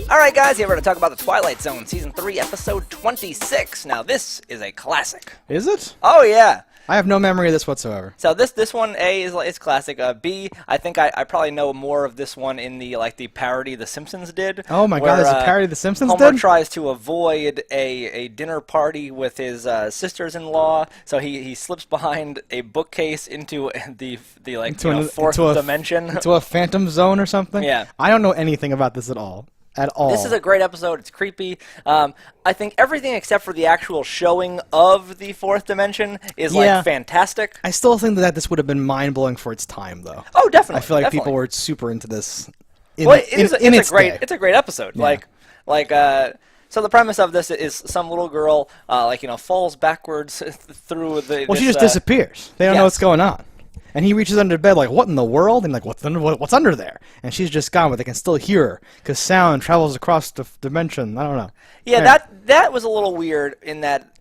Alright guys, here we're going to talk about the Twilight Zone, Season 3, Episode 26. Now this is a classic. Is it? Oh yeah! I have no memory of this whatsoever. So this one, A, is classic. B, I think I probably know more of this one in the parody The Simpsons did. Oh my god, there's a parody The Simpsons Homer did? tries to avoid a dinner party with his sisters-in-law, so he slips behind a bookcase into the fourth dimension. Into a phantom zone or something? Yeah. I don't know anything about this at all. This is a great episode. It's creepy. I think everything except for the actual showing of the fourth dimension is fantastic. I still think that this would have been mind-blowing for its time, though. Oh, definitely. I feel like people were super into this. It's a great episode. Yeah. So the premise of this is some little girl, falls backwards through the. Well, she just disappears. They don't know what's going on. And he reaches under the bed like, what in the world? And like, what's under there? And she's just gone, but they can still hear her because sound travels across the dimension. I don't know. Yeah, that was a little weird in that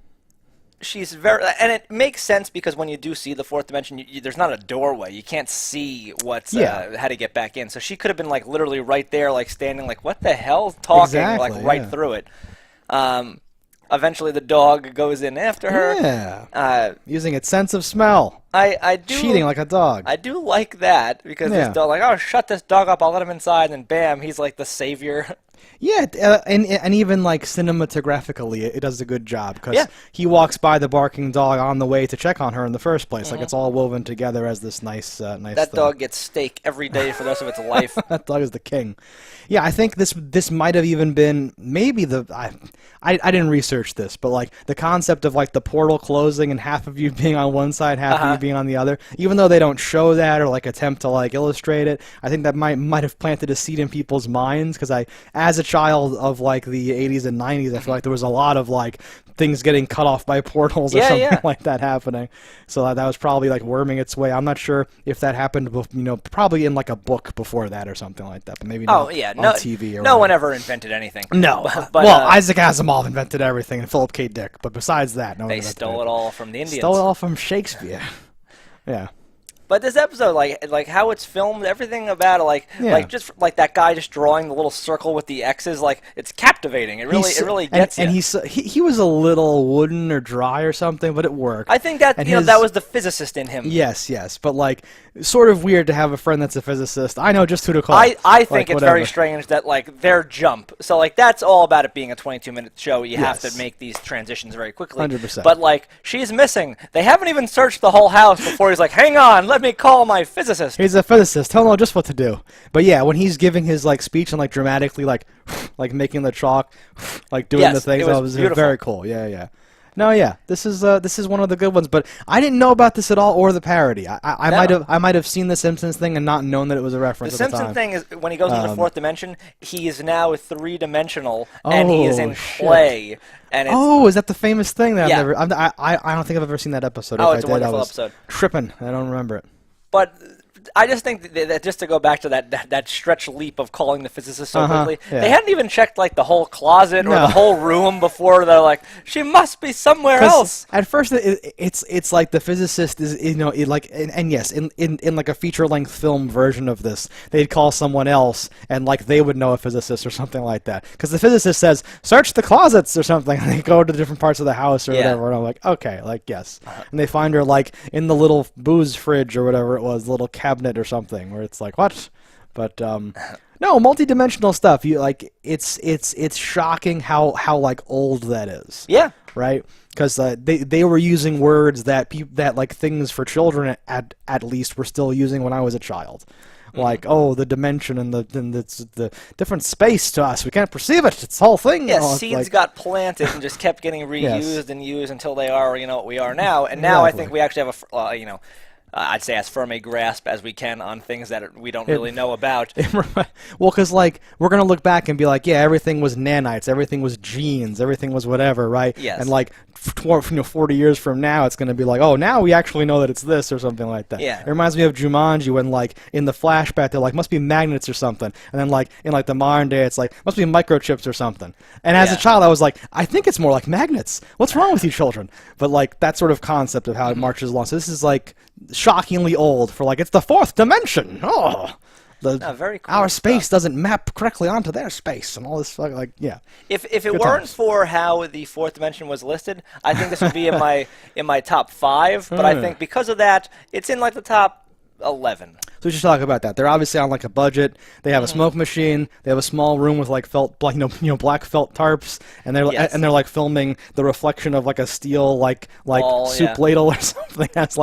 she's and it makes sense because when you do see the fourth dimension, there's not a doorway. You can't see how to get back in. So she could have been like literally right there, like standing, like what the hell, talking right through it. Eventually, the dog goes in after her. Yeah. Using its sense of smell. I do cheating like a dog. I do like that because this dog, oh, shut this dog up. I'll let him inside, and bam, he's like the savior. Yeah, and even like cinematographically, it does a good job because he walks by the barking dog on the way to check on her in the first place. Like it's all woven together as this nice. That dog gets steak every day for the rest of its life. That dog is the king. Yeah, I think this might have even been maybe I didn't research this, but like the concept of like the portal closing and half of you being on one side, half of you being on the other. Even though they don't show that or like attempt to like illustrate it, I think that might have planted a seed in people's minds because as a child of like the 80s and 90s, I feel like there was a lot of like things getting cut off by portals or something like that happening. So that was probably like worming its way. I'm not sure if that happened, probably in like a book before that or something like that, but maybe not on TV or no one ever invented anything. No. But Isaac Asimov invented everything and Philip K. Dick, but besides that, no one invented stole it all from the Indians. Stole it all from Shakespeare. Yeah. But this episode, like how it's filmed, everything about it, just like that guy just drawing the little circle with the X's, like it's captivating. It really gets you. And he was a little wooden or dry or something, but it worked. I think that that was the physicist in him. Yes, but like sort of weird to have a friend that's a physicist. I know just who to call. I think it's very strange that like their jump. So like that's all about it being a 22-minute show. You have to make these transitions very quickly. 100%. But like she's missing. They haven't even searched the whole house before he's like, hang on, let me call my physicist. He's a physicist. He'll know just what to do. But yeah, when he's giving his like speech and like dramatically like making the chalk, like doing the things, it was very cool. Yeah. No, yeah, this is one of the good ones. But I didn't know about this at all or the parody. I might have seen the Simpsons thing and not known that it was a reference. The Simpsons thing is when he goes into the fourth dimension, he is now three-dimensional and he is in clay. And is that the famous thing that I don't think I've ever seen that episode. It's a wonderful episode. Tripping. I don't remember it. But I just think that just to go back to that stretch leap of calling the physicist so quickly, they hadn't even checked like the whole closet or the whole room before they're like, she must be somewhere else. At first, it's like the physicist is in like a feature length film version of this, they'd call someone else and like they would know a physicist or something like that because the physicist says search the closets or something and they go to different parts of the house or whatever and I'm like okay, like yes, and they find her like in the little booze fridge or whatever it was, the little cabinet or something where it's like what, but no, multi-dimensional stuff. You like it's shocking how like old that is. Yeah, right. Because they were using words that like things for children at least were still using when I was a child. Like the dimension and the different space to us. We can't perceive it. It's the whole thing. Yeah, seeds got planted and just kept getting reused and used until they are what we are now. And now I think we actually have a I'd say as firm a grasp as we can on things that we don't really know about. Well, because like we're gonna look back and be like, yeah, everything was nanites, everything was genes, everything was whatever, right? Yes. And like 40 years from now, it's gonna be like, oh, now we actually know that it's this or something like that. Yeah. It reminds me of Jumanji when like in the flashback they're like must be magnets or something, and then like in like the modern day it's like must be microchips or something. And as a child I was like, I think it's more like magnets. What's wrong with you children? But like that sort of concept of how it marches along. So this is like shockingly old for like it's the fourth dimension. Very cool our stuff. space doesn't map correctly onto their space, and all this like yeah. If it Good weren't times. for how the fourth dimension was listed, I think this would be in my top 5. But I think because of that, it's in like the top 11. So we should talk about that. They're obviously on like a budget. They have a smoke machine. They have a small room with like felt, like black felt tarps, and they're like filming the reflection of like a steel like soup ladle or something. That's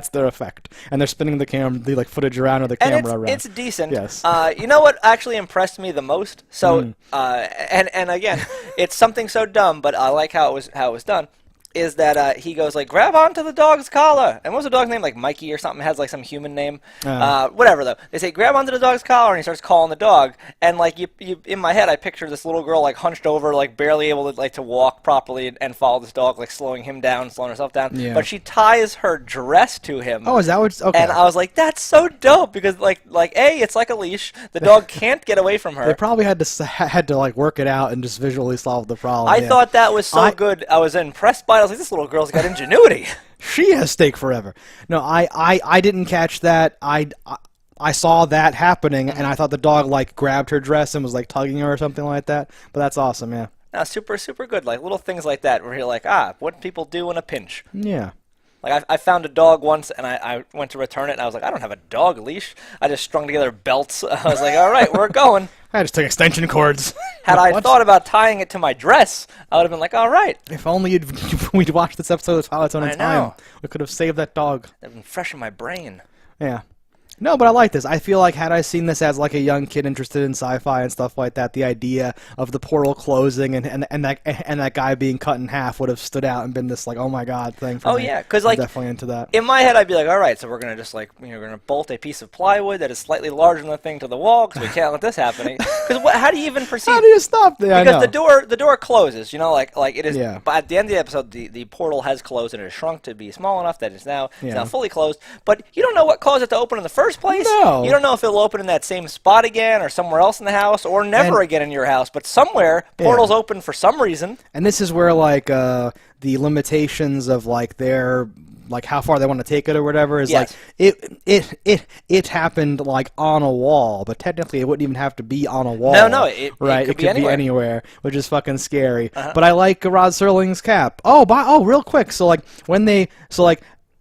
their effect, and they're spinning the like footage around or the camera around. It's decent. Yes. You know what actually impressed me the most? So and again, it's something so dumb, but I like how it was done. Is that he goes like, grab onto the dog's collar, and what's the dog's name, like Mikey or something, has like some human name, whatever though. They say grab onto the dog's collar, and he starts calling the dog, and like you in my head I picture this little girl like hunched over, like barely able to walk properly and follow this dog, like slowing him down, slowing herself down. Yeah. But she ties her dress to him. Oh, is that what's okay? And I was like, that's so dope because like it's like a leash. The dog can't get away from her. They probably had to like work it out and just visually solve the problem. I thought that was so good. I was impressed by it. I was like, this little girl's got ingenuity. She has steak forever. No, I didn't catch that. I saw that happening, and I thought the dog like grabbed her dress and was like tugging her or something like that. But that's awesome, yeah. No, super, super good. Like little things like that where you're like, what people do in a pinch. Yeah. Like I found a dog once, and I went to return it, and I was like, I don't have a dog leash. I just strung together belts. I was like, all right, we're going. I just took extension cords. Had I thought about tying it to my dress, I would have been like, all right. If only we'd watched this episode of Twilight Zone in time. We could have saved that dog. That would have been fresh in my brain. Yeah. No, but I like this. I feel like had I seen this as like a young kid interested in sci-fi and stuff like that, the idea of the portal closing and that guy being cut in half would have stood out and been this like, oh my god thing for me. Oh yeah, because like I'm definitely into that. In my head, I'd be like, all right, so we're gonna just like we're gonna bolt a piece of plywood that is slightly larger than the thing to the wall because we can't let this happen. Because how do you even proceed? How do you stop there? Because the door closes. You know, like it is. Yeah. But at the end of the episode, the portal has closed and it has shrunk to be small enough that it's now fully closed. But you don't know what caused it to open in the first place. No. You don't know if it'll open in that same spot again or somewhere else in the house or never again in your house. But somewhere, portals open for some reason. And this is where like the limitations of like their like how far they want to take it or whatever is like it happened like on a wall, but technically it wouldn't even have to be on a wall. No, it could be anywhere, which is fucking scary. But I like Rod Serling's cap. Real quick. So like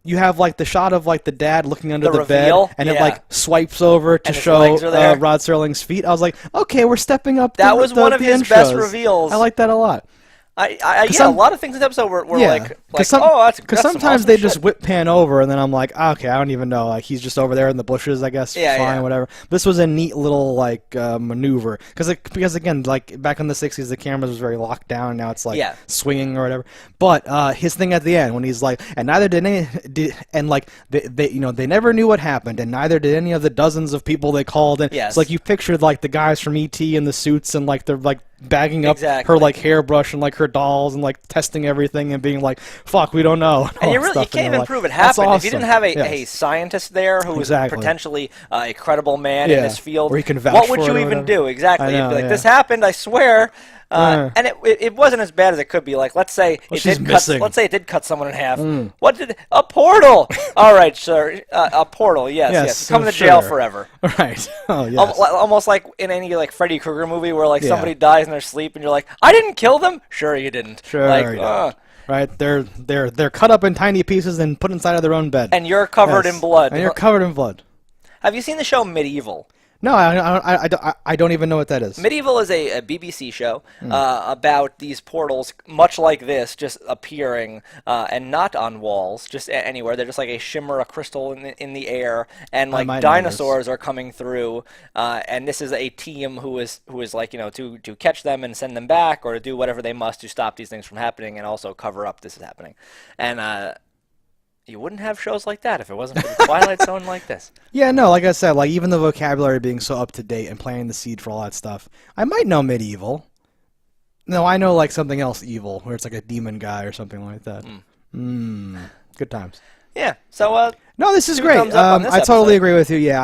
you have like the shot of like the dad looking under the bed, and it like swipes over to show Rod Serling's feet. I was like, okay, we're stepping up. That was one of his best reveals. I like that a lot. A lot of things in this episode were like that's because sometimes awesome they shit. just whip pan over, and then I'm like, okay, I don't even know. Like he's just over there in the bushes, I guess. Fine, whatever. This was a neat little like maneuver because again, like back in the '60s, the cameras was very locked down. Now it's like swinging or whatever. But his thing at the end when he's like, and neither did they never knew what happened, and neither did any of the dozens of people they called. And it's like you pictured like the guys from E.T. in the suits and like they're like bagging up her like hairbrush and like her dolls and like testing everything and being like, fuck, we don't know. And you can't even prove it happened. Awesome. If you didn't have a scientist there who was potentially a credible man in this field, or he can vouch what would for you it even do? Exactly. You'd be like, this happened, I swear. And it wasn't as bad as it could be. Like, let's say it did cut someone in half. What did a portal? All right, sir, a portal. Yes. Come to jail forever. Right. Oh yes. Almost like in any like Freddy Krueger movie where like somebody dies in their sleep and you're like, I didn't kill them. Sure you didn't. Sure. Like, right. They're cut up in tiny pieces and put inside of their own bed. And you're covered in blood. And you're covered in blood. Have you seen the show Medieval? No, I don't even know what that is. Medieval is a BBC show about these portals, much like this, just appearing and not on walls, just anywhere. They're just like a shimmer, a crystal in the air, and like dinosaurs are coming through. And this is a team who is like to catch them and send them back, or to do whatever they must to stop these things from happening, and also cover up this is happening. And you wouldn't have shows like that if it wasn't for the Twilight Zone like this. Yeah, no, like I said, like even the vocabulary being so up to date and planting the seed for all that stuff. I might know medieval. No, I know like something else evil, where it's like a demon guy or something like that. Good times. Yeah. So No, this is great. Thumbs up on this I totally episode. agree with you. Yeah,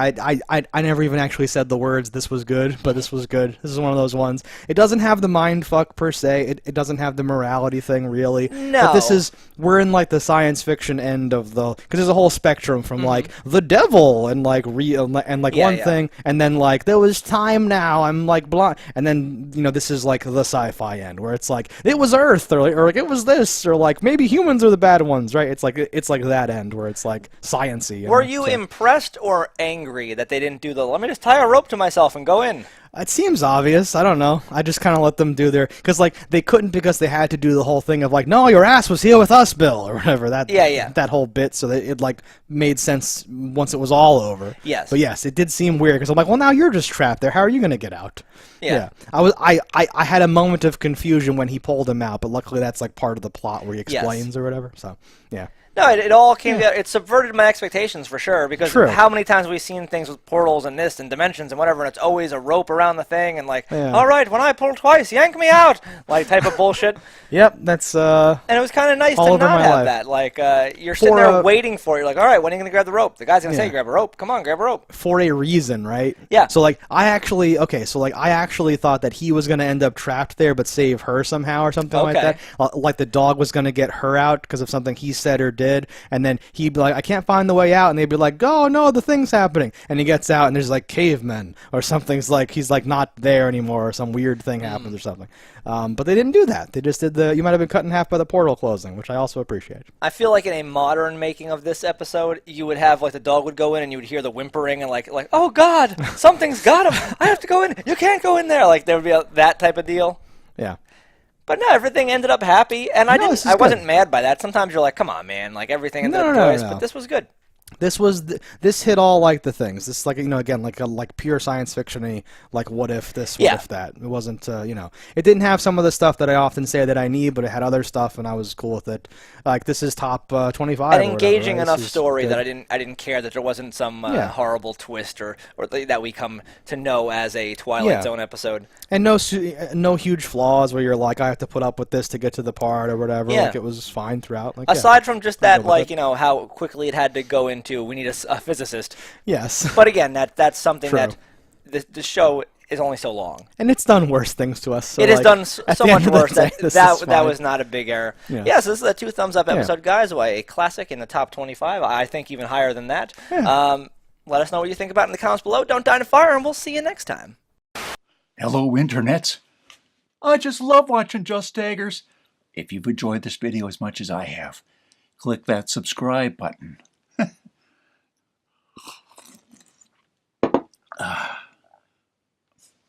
I never even actually said the words, this was good, but this was good. This is one of those ones. It doesn't have the mind fuck per se. It doesn't have the morality thing, really. No. But this is, we're in, like, the science fiction end of the, because there's a whole spectrum from, like, the devil, and, like, and, like, one thing, and then, like, there was time now, I'm, like, blind, and then, you know, this is, like, the sci-fi end, where it's, like, it was Earth, or like, it was this, or, like, maybe humans are the bad ones, right? It's, like, that end, where it's, like, science-y. Were you impressed or angry that they didn't do the, let me just tie a rope to myself and go in? It seems obvious. I don't know. I just kind of let them do their... Because, like, they couldn't because they had to do the whole thing of, like, no, your ass was here with us, Bill, or whatever. That whole bit, so that it, like, made sense once it was all over. Yes. But, yes, it did seem weird, because I'm like, well, now you're just trapped there. How are you going to get out? Yeah. I had a moment of confusion when he pulled him out, but luckily that's, like, part of the plot where he explains or whatever, so, yeah. No, it all came together. It subverted my expectations for sure, because how many times have we seen things with portals and this and dimensions and whatever, and it's always a rope around the thing and like, all right, when I pull twice, yank me out, like type of bullshit. Yep, that's and it was kind of nice to not have that. Like, you're sitting there waiting for it. You're like, all right, when are you going to grab the rope? The guy's going to say, grab a rope. Come on, grab a rope. For a reason, right? Yeah. So, like, I actually thought that he was going to end up trapped there but save her somehow or something like that. Like the dog was going to get her out because of something he said or did, and then he'd be like, I can't find the way out, and they'd be like, oh, no, the thing's happening. And he gets out, and there's, like, cavemen, or something's like, he's, like, not there anymore, or some weird thing happens or something. But they didn't do that. They just did you might have been cut in half by the portal closing, which I also appreciate. I feel like in a modern making of this episode, you would have, like, the dog would go in, and you would hear the whimpering, and, like oh, God, something's got him. I have to go in. You can't go in there. Like, there would be that type of deal. Yeah. But no, everything ended up happy, and I wasn't mad by that. Sometimes you're like, come on, man, like everything ended up twice, but this was good. This hit all like the things. This, like, you know, again, like pure science fiction-y, like what if this, what if that. It wasn't, you know, it didn't have some of the stuff that I often say that I need, but it had other stuff, and I was cool with it. Like, this is top 25. An engaging enough story that I didn't care that there wasn't some horrible twist or that we come to know as a Twilight Zone episode. And no huge flaws where you're like, I have to put up with this to get to the part or whatever. Yeah. Like, it was fine throughout. Like, aside from just that, like, you know, how quickly it had to go into, we need a physicist. Yes. But again, that's something that the show is only so long. And it's done worse things to us. So, it has done so much worse. That was not a big error. Yeah. So this is a 2 thumbs up episode, guys. A classic in the top 25. I think even higher than that. Yeah. Let us know what you think about it in the comments below. Don't die in a fire, and we'll see you next time. Hello, internets. I just love watching JustDaggers. If you've enjoyed this video as much as I have, click that subscribe button.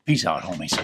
Peace out, homies.